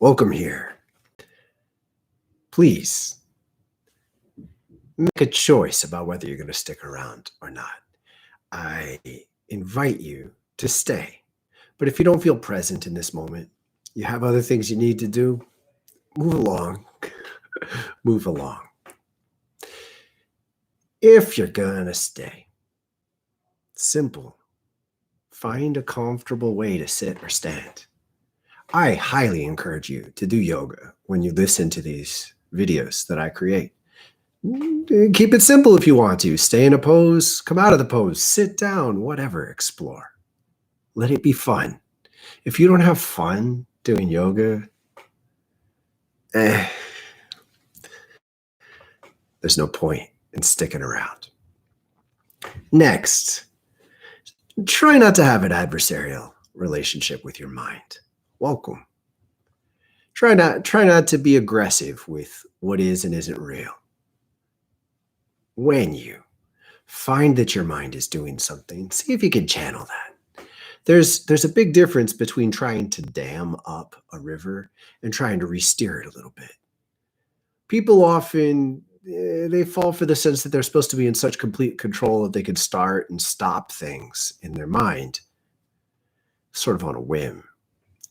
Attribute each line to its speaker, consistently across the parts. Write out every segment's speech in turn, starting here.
Speaker 1: welcome here. Please make a choice about whether you're going to stick around or not. I invite you to stay. But if you don't feel present in this moment, you have other things you need to do, move along. Move along. If you're going to stay, simple. Find a comfortable way to sit or stand. I highly encourage you to do yoga when you listen to these videos that I create. Keep it simple if you want to. Stay in a pose, come out of the pose, sit down, whatever, explore. Let it be fun. If you don't have fun doing yoga, there's no point in sticking around. Next, try not to have an adversarial relationship with your mind. Welcome. Try not to be aggressive with what is and isn't real. When you find that your mind is doing something, see if you can channel that. There's a big difference between trying to dam up a river and trying to re-steer it a little bit. People often, they fall for the sense that they're supposed to be in such complete control that they can start and stop things in their mind, sort of on a whim.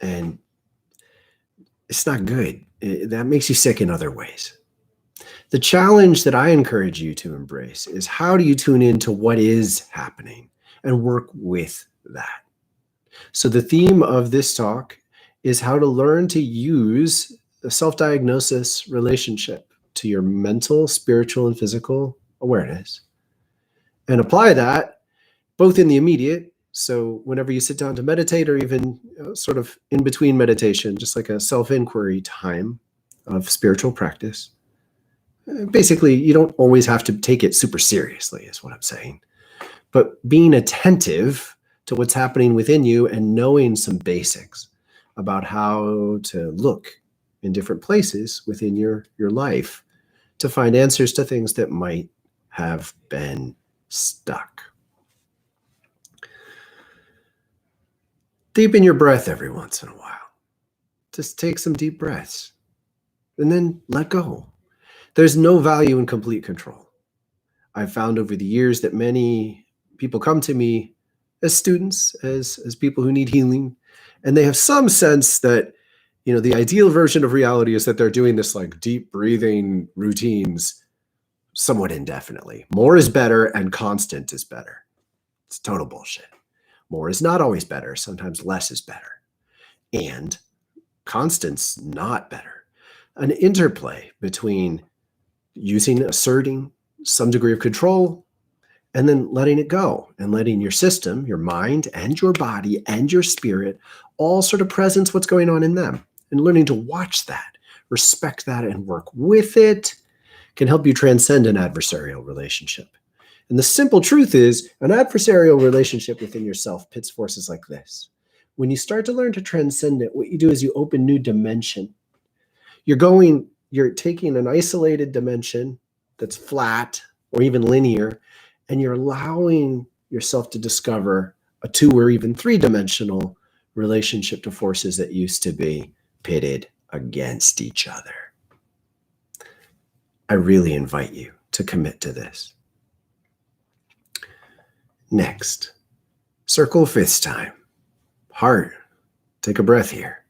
Speaker 1: And it's not good. That makes you sick in other ways. The challenge that I encourage you to embrace is how do you tune into what is happening and work with that? So the theme of this talk is how to learn to use a self-diagnosis relationship to your mental, spiritual, and physical awareness and apply that both in the immediate. So whenever you sit down to meditate or even sort of in between meditation, just like a self-inquiry time of spiritual practice. Basically, you don't always have to take it super seriously, is what I'm saying. But being attentive to what's happening within you and knowing some basics about how to look in different places within your life to find answers to things that might have been stuck. Deepen your breath every once in a while. Just take some deep breaths and then let go. There's no value in complete control. I've found over the years that many people come to me as students, as people who need healing, and they have some sense that, the ideal version of reality is that they're doing this like deep breathing routines somewhat indefinitely. More is better and constant is better. It's total bullshit. More is not always better. Sometimes less is better. And constant's not better. An interplay between asserting some degree of control and then letting it go and letting your system, your mind and your body and your spirit all sort of presence what's going on in them, and learning to watch that, respect that, and work with it can help you transcend an adversarial relationship. And the simple truth is an adversarial relationship within yourself pits forces like this. When you start to learn to transcend it, what you do is you open new dimension. You're taking an isolated dimension that's flat or even linear, and you're allowing yourself to discover a 2 or even 3-dimensional relationship to forces that used to be pitted against each other. I really invite you to commit to this. Next, circle 5th time. Heart, take a breath here.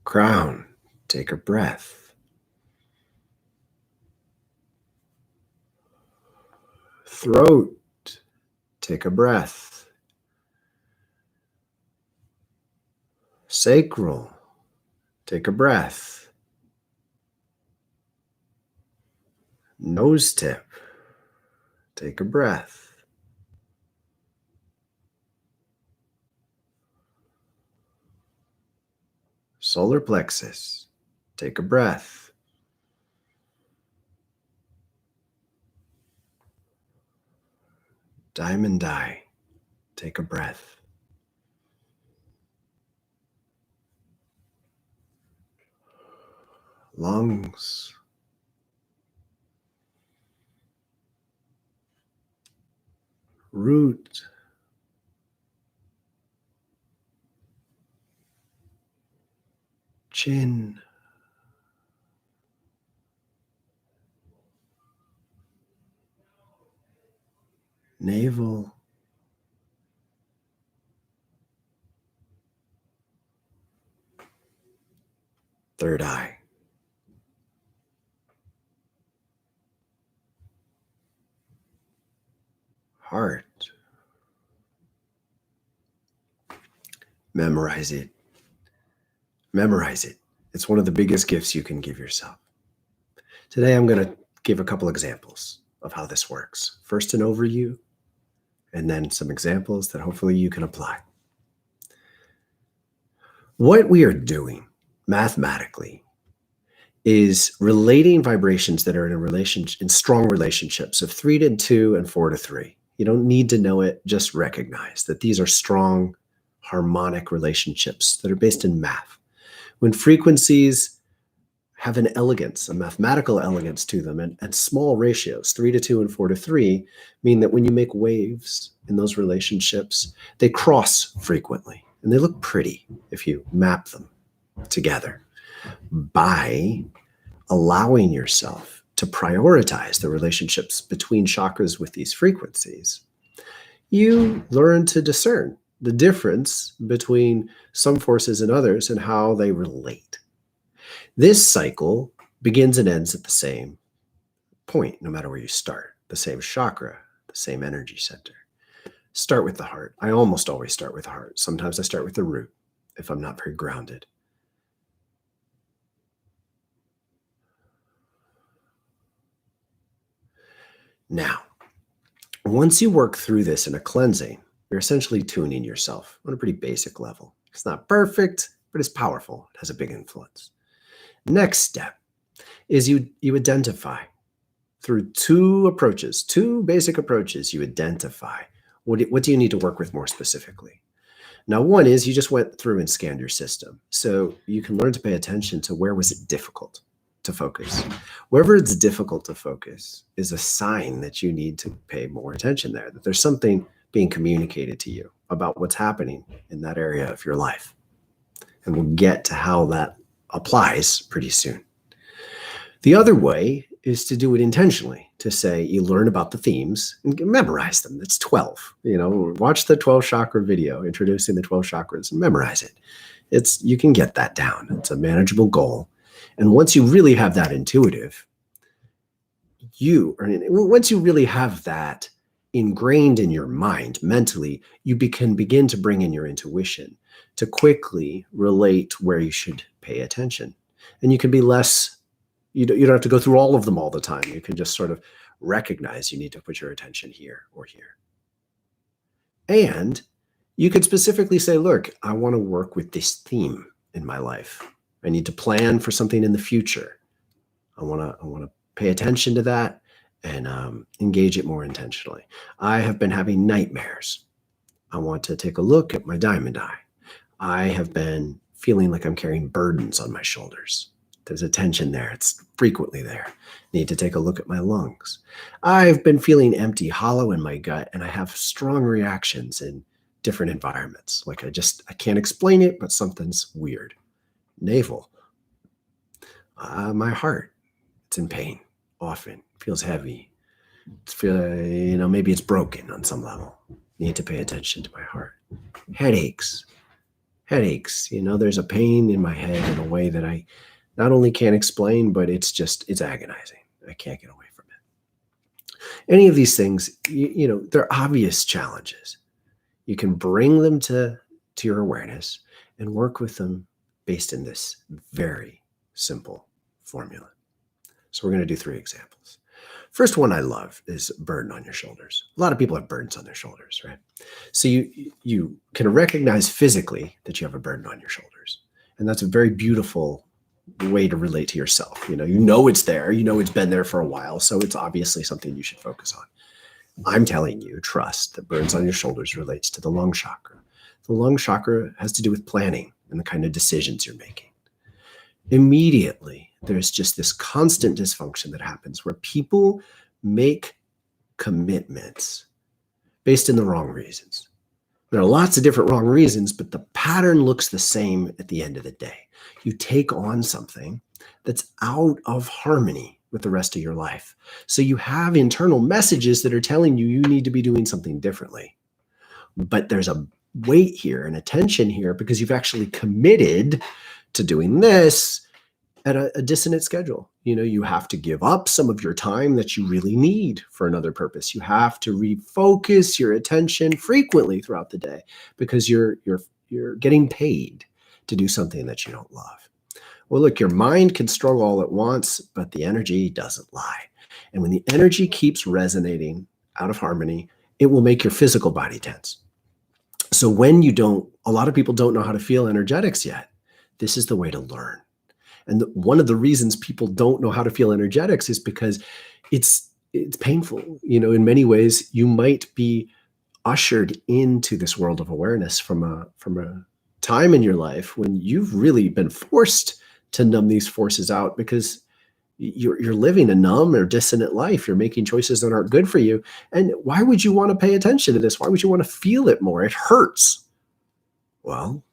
Speaker 1: Crown, take a breath. Throat, take a breath. Sacral, take a breath. Nose tip, take a breath. Solar plexus, take a breath. Diamond eye, take a breath. Lungs, root, chin, navel, third eye, heart. Memorize it. Memorize it. It's one of the biggest gifts you can give yourself. Today, I'm going to give a couple examples of how this works. First, an overview, and then some examples that hopefully you can apply. What we are doing mathematically is relating vibrations that are in strong relationships of 3 to 2 and 4 to 3. You don't need to know it, just recognize that these are strong harmonic relationships that are based in math. When frequencies have an elegance, a mathematical elegance to them, and small ratios, 3 to 2 and 4 to 3, mean that when you make waves in those relationships, they cross frequently and they look pretty if you map them together. By allowing yourself to prioritize the relationships between chakras with these frequencies, you learn to discern the difference between some forces and others and how they relate. This cycle begins and ends at the same point, no matter where you start, the same chakra, the same energy center. Start with the heart. I almost always start with the heart. Sometimes I start with the root if I'm not very grounded. Now, once you work through this in a cleansing, you're essentially tuning yourself on a pretty basic level. It's not perfect, but it's powerful. It has a big influence. Next step is you identify through two basic approaches. You identify what do you need to work with more specifically. Now, one is you just went through and scanned your system. So you can learn to pay attention to where was it difficult to focus. Wherever it's difficult to focus is a sign that you need to pay more attention there, that there's something being communicated to you about what's happening in that area of your life. And we'll get to how that applies pretty soon. The other way is to do it intentionally, to say you learn about the themes and memorize them. It's 12. Watch the 12 chakra video introducing the 12 chakras and memorize it. You can get that down. It's a manageable goal. And once you really have that intuitive, once you really have that ingrained in your mind mentally, you can begin to bring in your intuition to quickly relate where you should pay attention. And you can be less, you don't have to go through all of them all the time. You can just sort of recognize you need to put your attention here or here. And you could specifically say, look, I want to work with this theme in my life. I need to plan for something in the future. I want to pay attention to that and engage it more intentionally. I have been having nightmares. I want to take a look at my diamond eye. I have been feeling like I'm carrying burdens on my shoulders. There's a tension there. It's frequently there. Need to take a look at my lungs. I've been feeling empty, hollow in my gut, and I have strong reactions in different environments. Like I can't explain it, but something's weird. Navel. My heart, it's in pain often, feels heavy. Maybe it's broken on some level. Need to pay attention to my heart. Headaches. There's a pain in my head in a way that I not only can't explain, but it's agonizing. I can't get away from it. Any of these things, they're obvious challenges. You can bring them to your awareness and work with them based in this very simple formula. So we're going to do 3 examples. First one I love is burden on your shoulders. A lot of people have burdens on their shoulders, right? So you can recognize physically that you have a burden on your shoulders. And that's a very beautiful way to relate to yourself. It's there, it's been there for a while. So it's obviously something you should focus on. I'm telling you, trust that burdens on your shoulders relates to the lung chakra. The lung chakra has to do with planning and the kind of decisions you're making. Immediately, there's just this constant dysfunction that happens where people make commitments based in the wrong reasons. There are lots of different wrong reasons, but the pattern looks the same at the end of the day. You take on something that's out of harmony with the rest of your life. So you have internal messages that are telling you need to be doing something differently. But there's a weight here and a tension here because you've actually committed to doing this at a dissonant schedule. You have to give up some of your time that you really need for another purpose. You have to refocus your attention frequently throughout the day because you're getting paid to do something that you don't love. Well, look, your mind can struggle all at once, but the energy doesn't lie. And when the energy keeps resonating out of harmony, it will make your physical body tense. So when a lot of people don't know how to feel energetics yet. This is the way to learn. And one of the reasons people don't know how to feel energetics is because it's painful. In many ways, you might be ushered into this world of awareness from a time in your life when you've really been forced to numb these forces out because you're living a numb or dissonant life. You're making choices that aren't good for you. And why would you want to pay attention to this? Why would you want to feel it more? It hurts. Well,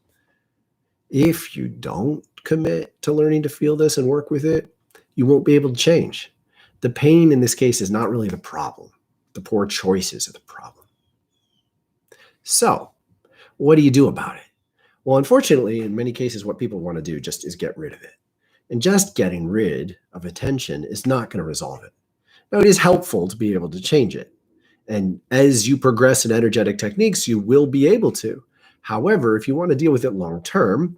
Speaker 1: if you don't commit to learning to feel this and work with it, you won't be able to change. The pain in this case is not really the problem. The poor choices are the problem. So, what do you do about it? Well, unfortunately, in many cases, what people want to do just is get rid of it. And just getting rid of attention is not going to resolve it. Now, it is helpful to be able to change it. And as you progress in energetic techniques, you will be able to. However, if you want to deal with it long term,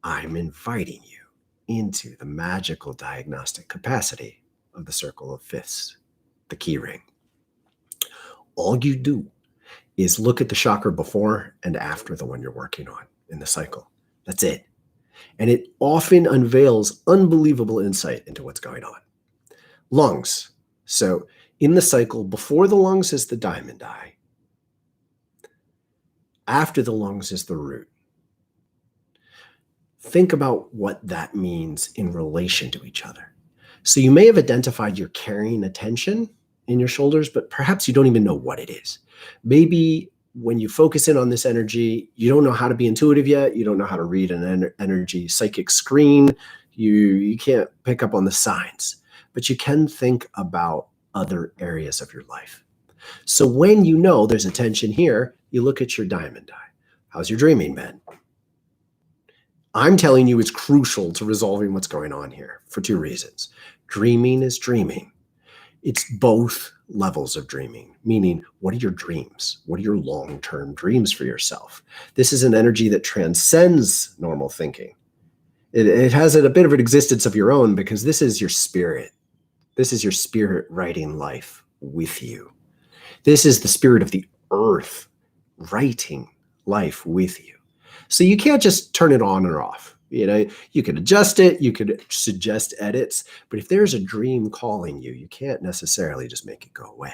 Speaker 1: I'm inviting you into the magical diagnostic capacity of the circle of fifths, the key ring. All you do is look at the chakra before and after the one you're working on in the cycle. That's it. And it often unveils unbelievable insight into what's going on. Lungs. So in the cycle, before the lungs is the diamond eye. After the lungs is the root. Think about what that means in relation to each other. So you may have identified you're carrying attention in your shoulders, but perhaps you don't even know what it is. Maybe when you focus in on this energy, you don't know how to be intuitive yet. You don't know how to read an energy psychic screen. You can't pick up on the signs, but you can think about other areas of your life. So when you know there's a tension here, you look at your diamond eye. How's your dreaming been? I'm telling you it's crucial to resolving what's going on here for two reasons. Dreaming is dreaming. It's both levels of dreaming, meaning what are your dreams? What are your long-term dreams for yourself? This is an energy that transcends normal thinking. It has a bit of an existence of your own because this is your spirit. This is your spirit writing life with you. This is the spirit of the earth writing life with you. So you can't just turn it on or off. You can adjust it, you could suggest edits, but if there's a dream calling you, you can't necessarily just make it go away.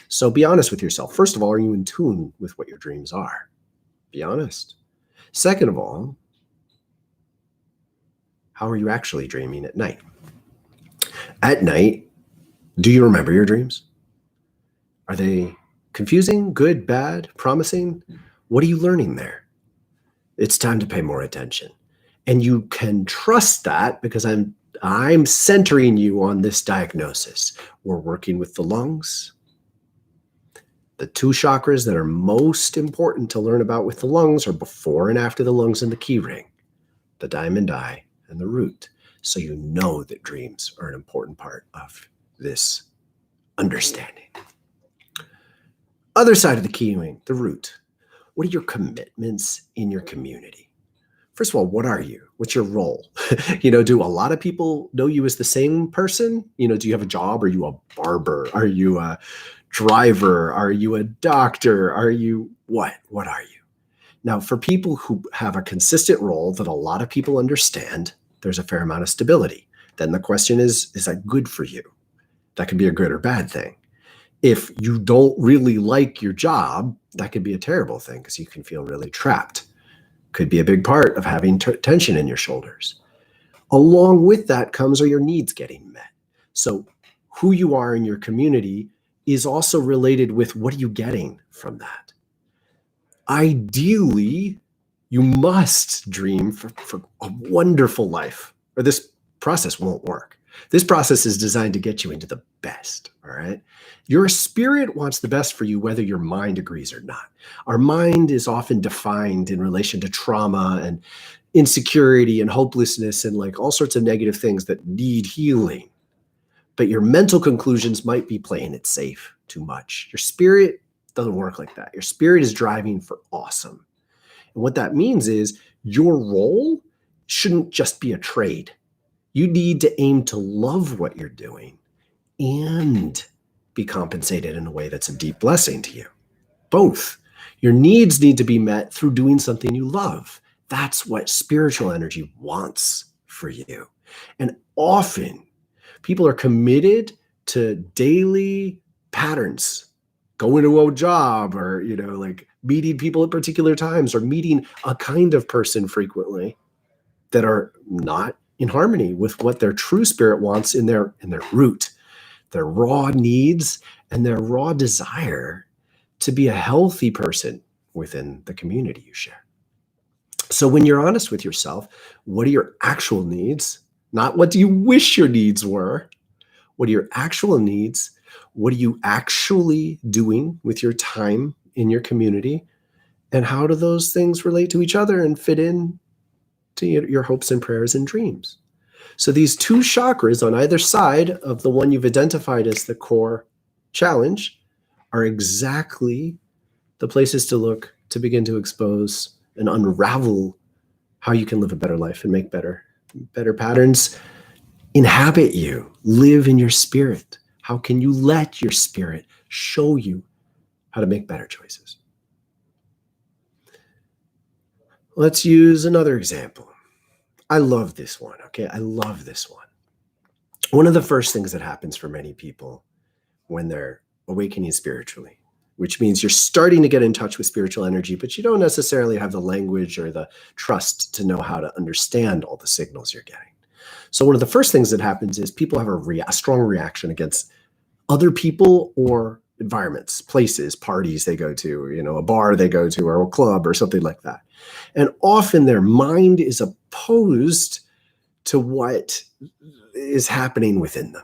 Speaker 1: So be honest with yourself. First of all, are you in tune with what your dreams are? Be honest. Second of all, how are you actually dreaming at night? At night, do you remember your dreams? Are they confusing, good, bad, promising? What are you learning there? It's time to pay more attention. And you can trust that because I'm centering you on this diagnosis. We're working with the lungs. The two chakras that are most important to learn about with the lungs are before and after the lungs and the key ring, the diamond eye and the root. So you know that dreams are an important part of this understanding. Other side of the key ring, the root. What are your commitments in your community? First of all, what are you? What's your role? Do a lot of people know you as the same person? Do you have a job? Are you a barber? Are you a driver? Are you a doctor? Are you what? What are you? Now, for people who have a consistent role that a lot of people understand, there's a fair amount of stability. Then the question is that good for you? That could be a good or bad thing. If you don't really like your job, that could be a terrible thing because you can feel really trapped. Could be a big part of having tension in your shoulders. Along with that comes, are your needs getting met? So who you are in your community is also related with what are you getting from that? Ideally, you must dream for a wonderful life, or this process won't work. This process is designed to get you into the best, all right? Your spirit wants the best for you, whether your mind agrees or not. Our mind is often defined in relation to trauma and insecurity and hopelessness and like all sorts of negative things that need healing. But your mental conclusions might be playing it safe too much. Your spirit doesn't work like that. Your spirit is driving for awesome. And what that means is your role shouldn't just be a trade. You need to aim to love what you're doing and be compensated in a way that's a deep blessing to you. Both. Your needs need to be met through doing something you love. That's what spiritual energy wants for you. And often people are committed to daily patterns, going to a job or, like meeting people at particular times or meeting a kind of person frequently that are not in harmony with what their true spirit wants in their root, their raw needs and their raw desire to be a healthy person within the community you share. So when you're honest with yourself, what are your actual needs? Not what do you wish your needs were? What are your actual needs? What are you actually doing with your time in your community? And how do those things relate to each other and fit in to your hopes and prayers and dreams? So these two chakras on either side of the one you've identified as the core challenge are exactly the places to look to begin to expose and unravel how you can live a better life and make better patterns inhabit you, live in your spirit. How can you let your spirit show you how to make better choices? Let's use another example. I love this one, okay? I love this one. One of the first things that happens for many people when they're awakening spiritually, which means you're starting to get in touch with spiritual energy, but you don't necessarily have the language or the trust to know how to understand all the signals you're getting. So one of the first things that happens is people have a strong reaction against other people or environments, places, parties they go to, a bar they go to or a club or something like that. And often their mind is opposed to what is happening within them.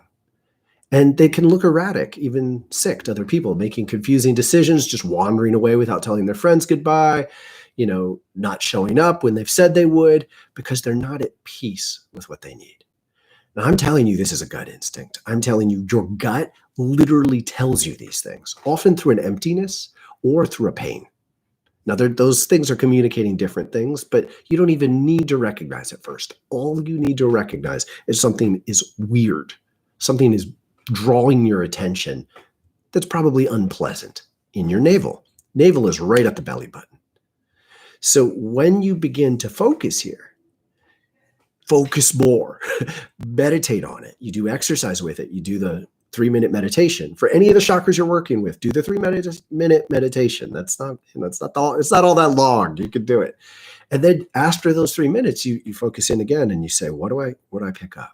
Speaker 1: And they can look erratic, even sick to other people, making confusing decisions, just wandering away without telling their friends goodbye, not showing up when they've said they would, because they're not at peace with what they need. Now, I'm telling you, this is a gut instinct. I'm telling you, your gut literally tells you these things, often through an emptiness or through a pain. Now, those things are communicating different things, but you don't even need to recognize it first. All you need to recognize is something is weird. Something is drawing your attention that's probably unpleasant in your navel. Navel is right at the belly button. So when you begin to focus here, focus more, meditate on it. You do exercise with it. You do the 3-minute meditation. For any of the chakras you're working with, do the 3-minute meditation. It's not all that long. You can do it. And then after those 3 minutes, you focus in again and you say, what do I pick up?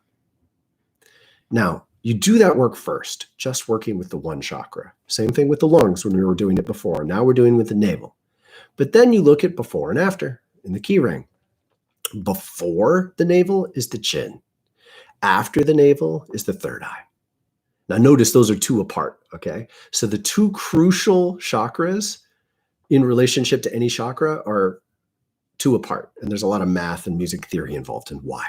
Speaker 1: Now, you do that work first, just working with the one chakra. Same thing with the lungs when we were doing it before. Now we're doing it with the navel. But then you look at before and after in the key ring. Before the navel is the chin. After the navel is the third eye. Now notice those are two apart, okay? So the two crucial chakras in relationship to any chakra are two apart. And there's a lot of math and music theory involved in why.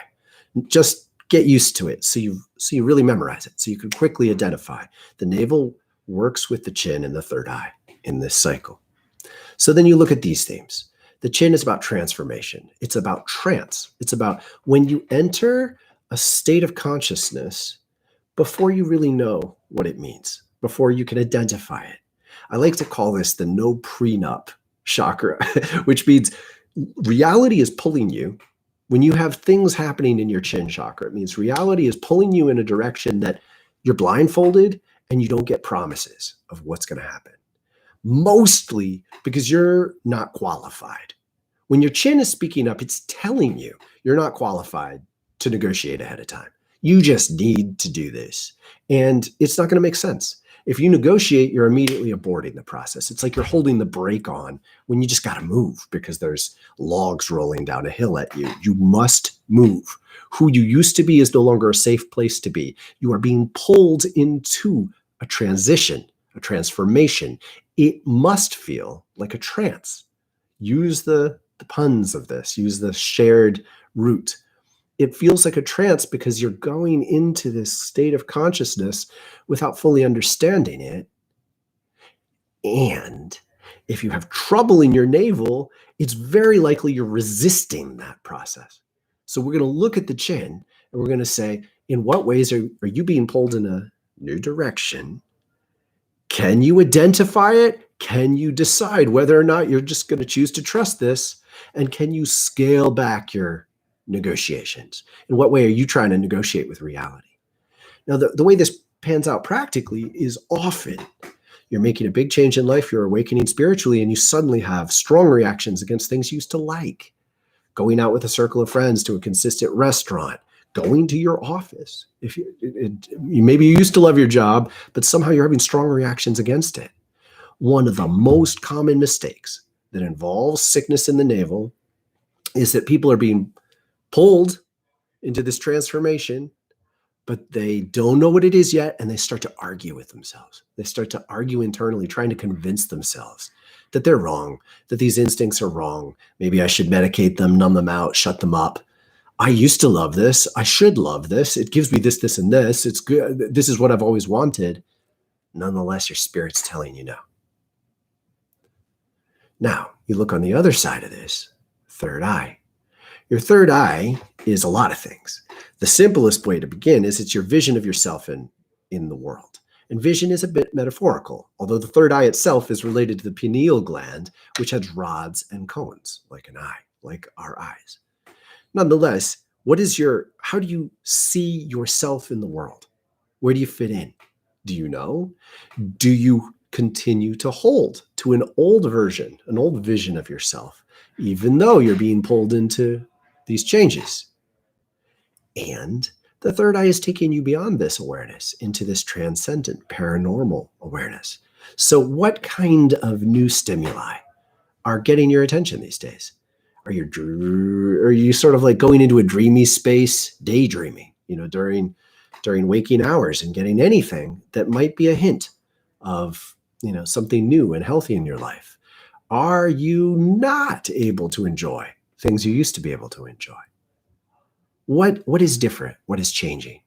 Speaker 1: Just get used to it so you really memorize it, so you can quickly identify. The navel works with the chin and the third eye in this cycle. So then you look at these themes. The chin is about transformation. It's about trance. It's about when you enter a state of consciousness before you really know what it means, before you can identify it. I like to call this the no prenup chakra, which means reality is pulling you. When you have things happening in your chin chakra, it means reality is pulling you in a direction that you're blindfolded and you don't get promises of what's going to happen. Mostly because you're not qualified. When your chin is speaking up, it's telling you you're not qualified to negotiate ahead of time. You just need to do this. And it's not going to make sense. If you negotiate, you're immediately aborting the process. It's like you're holding the brake on when you just got to move because there's logs rolling down a hill at you. You must move. Who you used to be is no longer a safe place to be. You are being pulled into a transition, a transformation. It must feel like a trance. Use the puns of this, use the shared root. It feels like a trance because you're going into this state of consciousness without fully understanding it. And if you have trouble in your navel, it's very likely you're resisting that process. So we're going to look at the chin and we're going to say, in what ways are you being pulled in a new direction? Can you identify it? Can you decide whether or not you're just going to choose to trust this? And can you scale back your negotiations? In what way are you trying to negotiate with reality? Now, the way this pans out practically is often you're making a big change in life, you're awakening spiritually, and you suddenly have strong reactions against things you used to like. Going out with a circle of friends to a consistent restaurant, going to your office. If maybe you used to love your job, but somehow you're having strong reactions against it. One of the most common mistakes that involves sickness in the navel is that people are being pulled into this transformation, but they don't know what it is yet, and they start to argue with themselves. They start to argue internally, trying to convince themselves that they're wrong, that these instincts are wrong. Maybe I should medicate them, numb them out, shut them up. I used to love this. I should love this. It gives me this, this, and this. It's good. This is what I've always wanted. Nonetheless, your spirit's telling you no. Now, you look on the other side of this, third eye. Your third eye is a lot of things. The simplest way to begin is it's your vision of yourself in the world. And vision is a bit metaphorical, although the third eye itself is related to the pineal gland, which has rods and cones, like an eye, like our eyes. Nonetheless, how do you see yourself in the world? Where do you fit in? Do you know? Do you continue to hold to an old version, an old vision of yourself, even though you're being pulled into these changes? And the third eye is taking you beyond this awareness into this transcendent paranormal awareness. So what kind of new stimuli are getting your attention these days? Are you sort of like going into a dreamy space, daydreaming, during waking hours and getting anything that might be a hint of, something new and healthy in your life? Are you not able to enjoy things you used to be able to enjoy? What is different? What is changing?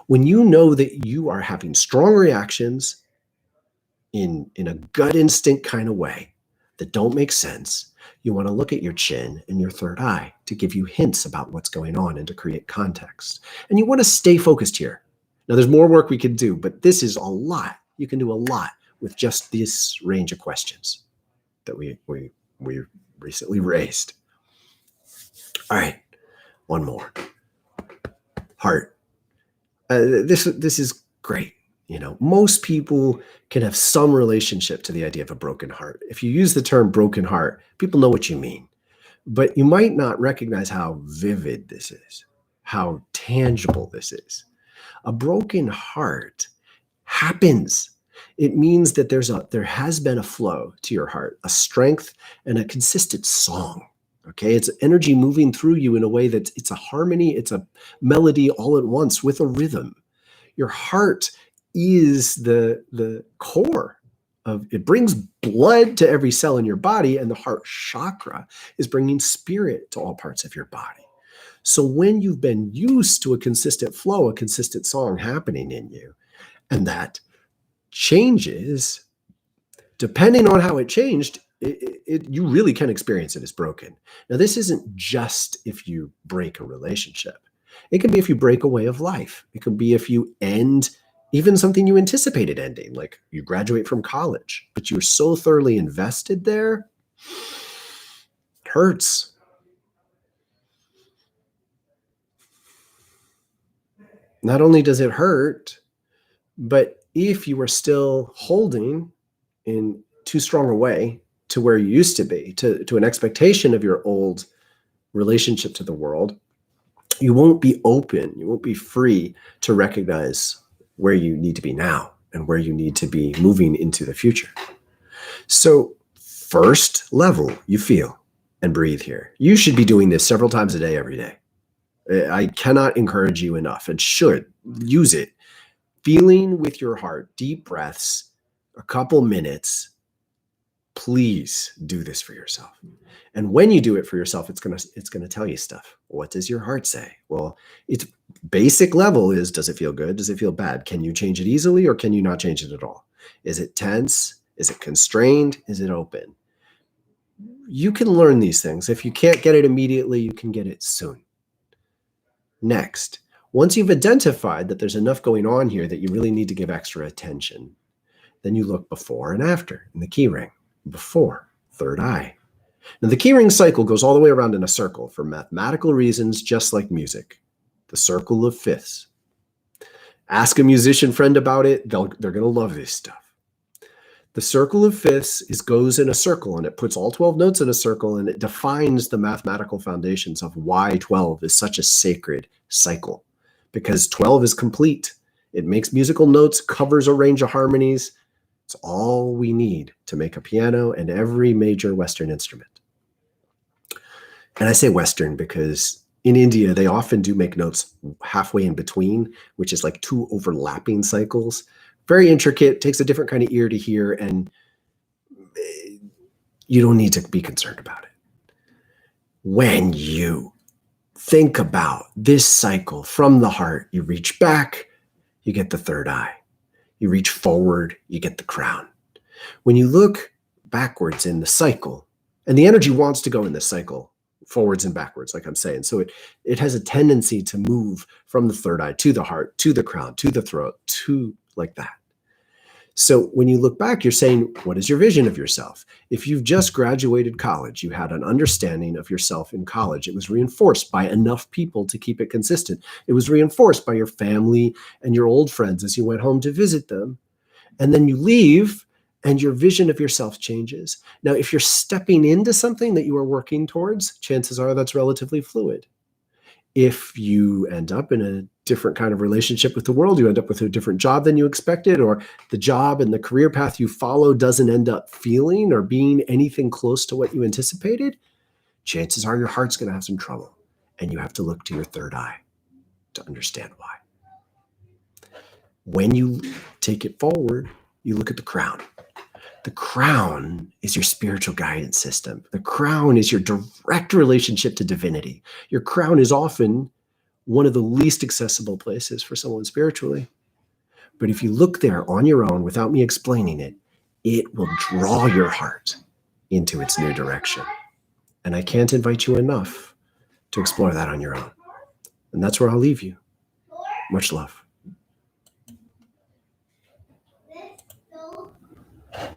Speaker 1: When you know that you are having strong reactions in a gut instinct kind of way that don't make sense, you want to look at your chin and your third eye to give you hints about what's going on and to create context. And you want to stay focused here. Now, there's more work we can do, but this is a lot. You can do a lot with just this range of questions that we recently raised. All right, one more. Heart. This is great. Most people can have some relationship to the idea of a broken heart. If you use the term broken heart, people know what you mean. But you might not recognize how vivid this is, how tangible this is. A broken heart happens. It means that there has been a flow to your heart, a strength and a consistent song. Okay, it's energy moving through you in a way that it's a harmony, it's a melody all at once with a rhythm. Your heart is the core of it. Brings blood to every cell in your body, and the heart chakra is bringing spirit to all parts of your body. So when you've been used to a consistent flow, a consistent song happening in you, and that changes, depending on how it changed, you really can experience it as broken. Now, this isn't just if you break a relationship. It can be if you break a way of life. It could be if you end even something you anticipated ending, like you graduate from college, but you're so thoroughly invested there, it hurts. Not only does it hurt, but if you are still holding in too strong a way to where you used to be, to an expectation of your old relationship to the world, you won't be open, you won't be free to recognize where you need to be now. and where you need to be moving into the future. So first level, you feel and breathe here. You should be doing this several times a day, every day. I cannot encourage you enough, and should use it. Feeling with your heart, deep breaths, a couple minutes. Please do this for yourself. And when you do it for yourself, it's gonna tell you stuff. What does your heart say? Well, its basic level is, does it feel good? Does it feel bad? Can you change it easily, or can you not change it at all? Is it tense? Is it constrained? Is it open? You can learn these things. If you can't get it immediately, you can get it soon. Next, once you've identified that there's enough going on here that you really need to give extra attention, then you look before and after in the key ring. Before, third eye. Now, the key ring cycle goes all the way around in a circle for mathematical reasons, just like music. The circle of fifths. Ask a musician friend about it. They're going to love this stuff. The circle of fifths goes in a circle, and it puts all 12 notes in a circle, and it defines the mathematical foundations of why 12 is such a sacred cycle. Because 12 is complete. It makes musical notes, covers a range of harmonies. It's all we need to make a piano and every major Western instrument. And I say Western because in India, they often do make notes halfway in between, which is like two overlapping cycles. Very intricate, takes a different kind of ear to hear, and you don't need to be concerned about it. When you think about this cycle from the heart, you reach back, you get the third eye. You reach forward, you get the crown. When you look backwards in the cycle, and the energy wants to go in this cycle, forwards and backwards, like I'm saying. So it has a tendency to move from the third eye to the heart, to the crown, to the throat, to like that. So when you look back, you're saying, what is your vision of yourself? If you've just graduated college, you had an understanding of yourself in college. It was reinforced by enough people to keep it consistent. It was reinforced by your family and your old friends as you went home to visit them. And then you leave and your vision of yourself changes. Now, if you're stepping into something that you are working towards, chances are that's relatively fluid. If you end up in a different kind of relationship with the world, you end up with a different job than you expected, or the job and the career path you follow doesn't end up feeling or being anything close to what you anticipated, chances are your heart's going to have some trouble. And you have to look to your third eye to understand why. When you take it forward, you look at the crown. The crown is your spiritual guidance system. The crown is your direct relationship to divinity. Your crown is often one of the least accessible places for someone spiritually. But if you look there on your own without me explaining it, it will draw your heart into its new direction. And I can't invite you enough to explore that on your own. And that's where I'll leave you. Much love.